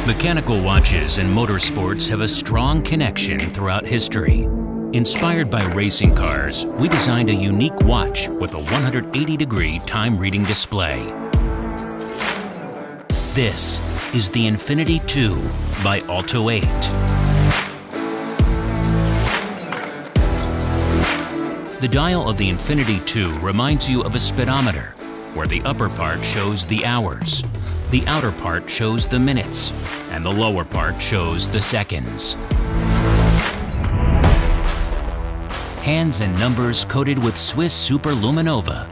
Mechanical watches and motorsports have a strong connection throughout history. Inspired by racing cars, we designed a unique watch with a 180-degree time-reading display. This is the Infinity 2 by OLTO 8. The dial of the Infinity 2 reminds you of a speedometer, where the upper part shows the hours, the outer part shows the minutes, and the lower part shows the seconds. Hands and numbers coated with Swiss Superluminova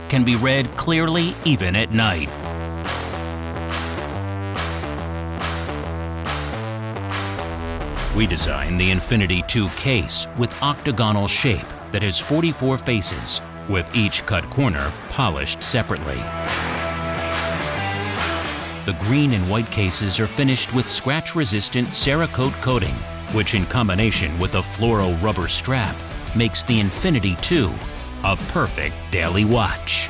can be read clearly even at night. We designed the Infinity 2 case with octagonal shape that has 44 faces, with each cut corner polished separately. The green and white cases are finished with scratch-resistant Cerakote coating, which in combination with a floral rubber strap makes the Infinity 2 a perfect daily watch.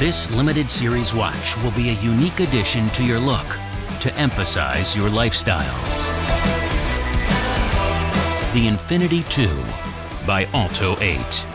This limited series watch will be a unique addition to your look to emphasize your lifestyle. The Infinity 2 by OLTO 8.